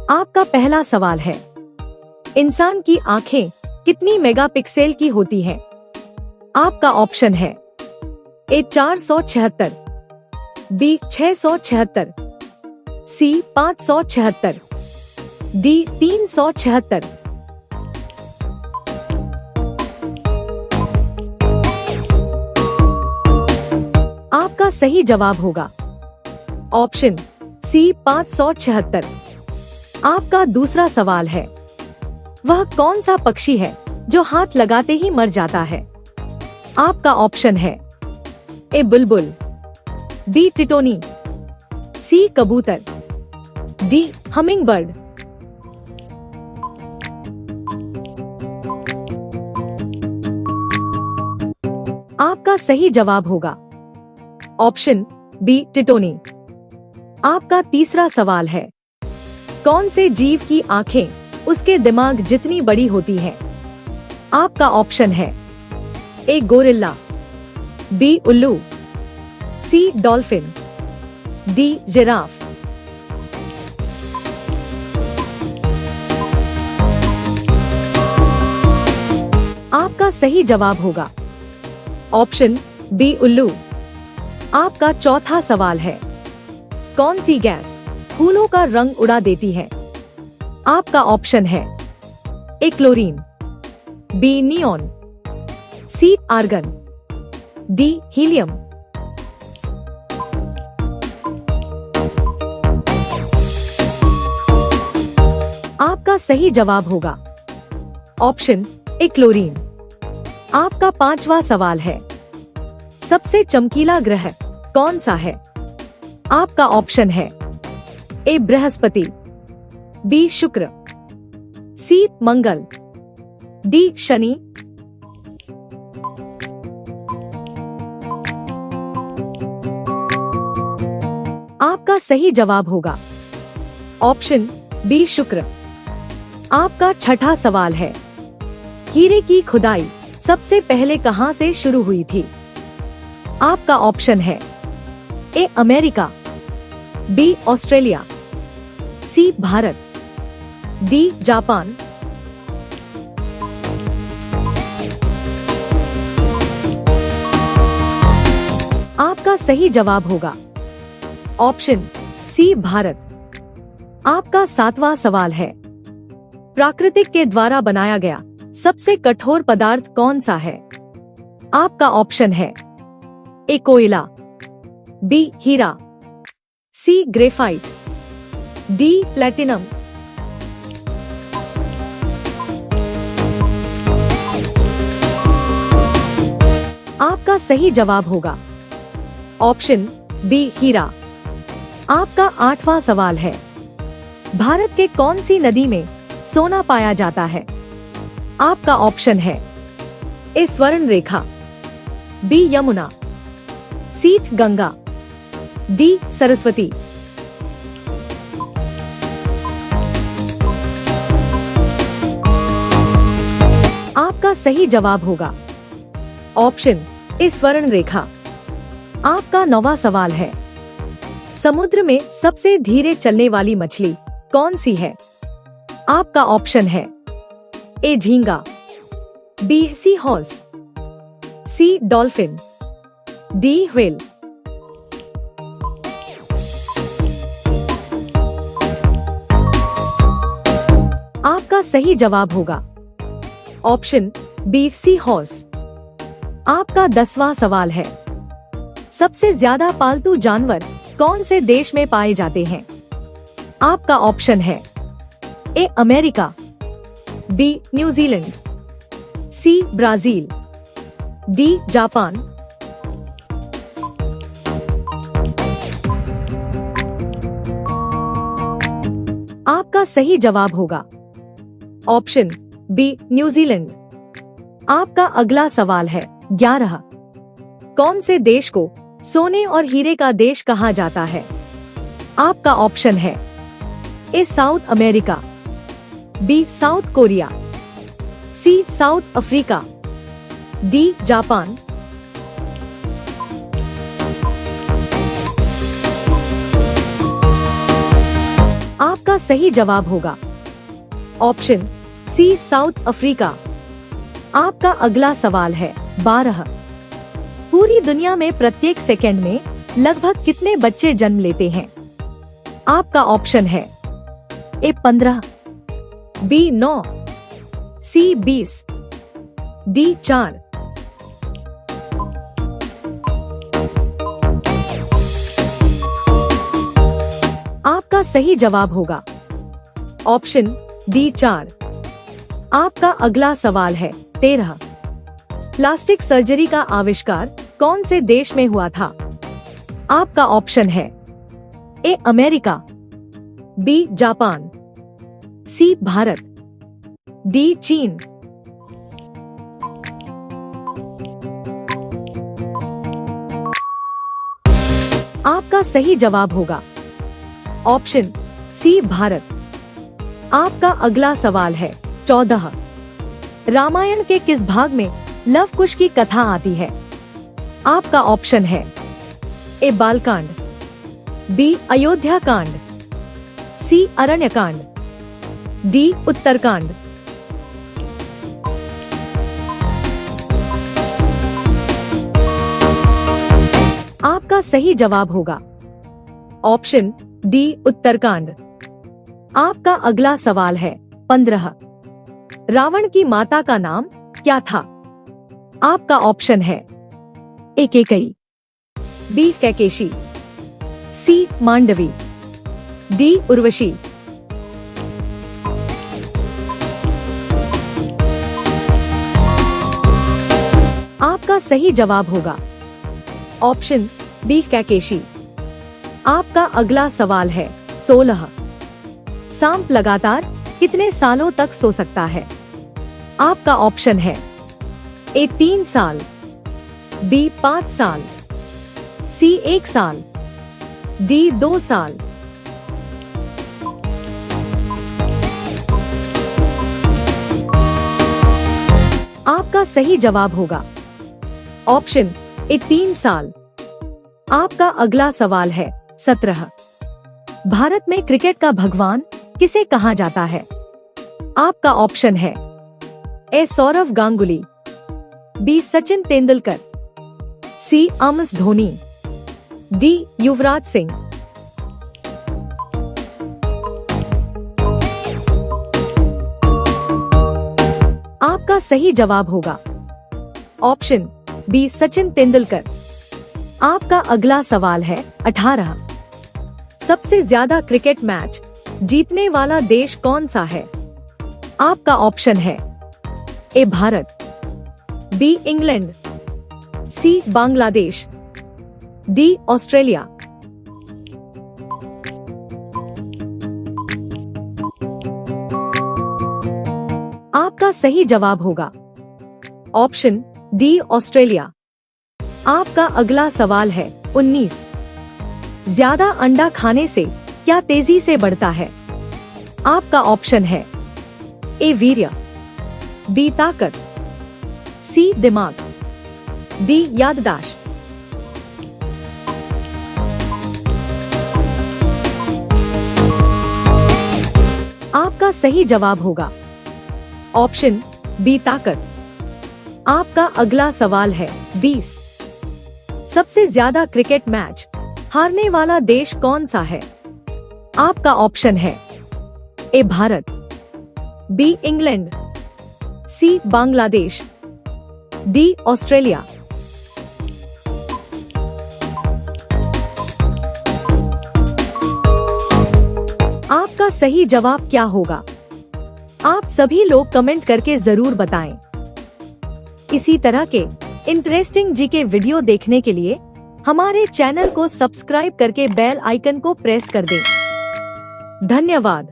आपका पहला सवाल है, इंसान की आंखें कितनी मेगापिक्सल की होती हैं? आपका ऑप्शन है ए 476, बी 676, सी 576, डी 376। आपका सही जवाब होगा ऑप्शन सी 576। आपका दूसरा सवाल है, वह कौन सा पक्षी है जो हाथ लगाते ही मर जाता है? आपका ऑप्शन है ए बुलबुल, बी टिटोनी, सी कबूतर, डी हमिंगबर्ड। आपका सही जवाब होगा ऑप्शन बी टिटोनी। आपका तीसरा सवाल है, कौन से जीव की आंखें उसके दिमाग जितनी बड़ी होती हैं? आपका ऑप्शन है ए गोरिल्ला, बी उल्लू, सी डॉल्फिन, डी जिराफ। आपका सही जवाब होगा ऑप्शन बी उल्लू। आपका चौथा सवाल है, कौन सी गैस फूलों का रंग उड़ा देती है? आपका ऑप्शन है ए क्लोरीन, बी नियॉन, सी आर्गन, डी हीलियम। आपका सही जवाब होगा ऑप्शन ए क्लोरीन। आपका पांचवा सवाल है, सबसे चमकीला ग्रह कौन सा है? आपका ऑप्शन है ए बृहस्पति, बी शुक्र, सी मंगल, डी शनि। आपका सही जवाब होगा ऑप्शन बी शुक्र। आपका छठा सवाल है, हीरे की खुदाई सबसे पहले कहां से शुरू हुई थी? आपका ऑप्शन है A America, B Australia, C Bharat, D Japan. आपका सही जवाब होगा ऑप्शन सी भारत। आपका सातवां सवाल है, प्राकृतिक के द्वारा बनाया गया सबसे कठोर पदार्थ कौन सा है? आपका ऑप्शन है ए कोयला, बी हीरा, सी ग्रेफाइट, डी प्लैटिनम। आपका सही जवाब होगा ऑप्शन बी हीरा। आपका आठवां सवाल है, भारत के कौन सी नदी में सोना पाया जाता है? आपका ऑप्शन है ए स्वर्ण रेखा, बी यमुना, सी गंगा, डी सरस्वती। आपका सही जवाब होगा ऑप्शन ए स्वर्ण रेखा। आपका नौवां सवाल है, समुद्र में सबसे धीरे चलने वाली मछली कौन सी है? आपका ऑप्शन है ए झींगा, बी सी हॉर्स, सी डॉल्फिन, डी व्हेल। आपका सही जवाब होगा ऑप्शन बी सी हॉर्स। आपका 10वां सवाल है, सबसे ज्यादा पालतू जानवर कौन से देश में पाए जाते हैं? आपका ऑप्शन है A America, B New Zealand, C Brazil, D Japan. आपका सही जवाब होगा ऑप्शन बी न्यूजीलैंड। आपका अगला सवाल है 11, कौन से देश को सोने और हीरे का देश कहा जाता है? आपका ऑप्शन है A South America, B South Korea, C South Africa, D Japan. आपका सही जवाब होगा ऑप्शन सी साउथ अफ्रीका। आपका अगला सवाल है 12। पूरी दुनिया में प्रत्येक सेकंड में लगभग कितने बच्चे जन्म लेते हैं? आपका ऑप्शन है ए 15, बी 9, सी 20, डी 4। आपका सही जवाब होगा ऑप्शन डी 4। आपका अगला सवाल है 13। प्लास्टिक सर्जरी का आविष्कार कौन से देश में हुआ था? आपका ऑप्शन है A America, B Japan, C Bharat, D Cheen. आपका सही जवाब होगा ऑप्शन सी भारत। आपका अगला सवाल है 14। रामायण के किस भाग में लव कुश की कथा आती है? आपका ऑप्शन है ए बालकांड, बी अयोध्या कांड, सी अरण्यकांड, डी उत्तरकांड। आपका सही जवाब होगा ऑप्शन डी उत्तरकांड। आपका अगला सवाल है 15। रावण की माता का नाम क्या था? आपका ऑप्शन है ए कैकेयी, बी कैकेशी, सी मांडवी, डी उर्वशी। आपका सही जवाब होगा ऑप्शन बी कैकेशी। आपका अगला सवाल है 16। सांप लगातार कितने सालों तक सो सकता है? आपका ऑप्शन है ए 3 साल, बी 5 साल, सी 1 साल, डी 2 साल। आपका सही जवाब होगा ऑप्शन ए 3 साल। आपका अगला सवाल है 17। भारत में क्रिकेट का भगवान किसे कहा जाता है? आपका ऑप्शन है ए सौरव गांगुली, बी सचिन तेंदुलकर, सी एम.एस. धोनी, डी युवराज सिंह। आपका सही जवाब होगा ऑप्शन बी सचिन तेंदुलकर। आपका अगला सवाल है 18। सबसे ज्यादा क्रिकेट मैच जीतने वाला देश कौन सा है? आपका ऑप्शन है ए भारत, बी इंग्लैंड, सी बांग्लादेश, डी ऑस्ट्रेलिया। आपका सही जवाब होगा ऑप्शन डी ऑस्ट्रेलिया। आपका अगला सवाल है 19। ज्यादा अंडा खाने से क्या तेजी से बढ़ता है? आपका ऑप्शन है ए वीर्य, बी ताकत, सी दिमाग, डी याददाश्त। आपका सही जवाब होगा ऑप्शन बी ताकत। आपका अगला सवाल है 20। सबसे ज्यादा क्रिकेट मैच हारने वाला देश कौन सा है? आपका ऑप्शन है ए भारत, बी इंग्लैंड, सी बांग्लादेश, डी ऑस्ट्रेलिया। आपका सही जवाब क्या होगा? आप सभी लोग कमेंट करके जरूर बताएं। इसी तरह के इंटरेस्टिंग जीके वीडियो देखने के लिए हमारे चैनल को सब्सक्राइब करके बेल आइकन को प्रेस कर दें। धन्यवाद।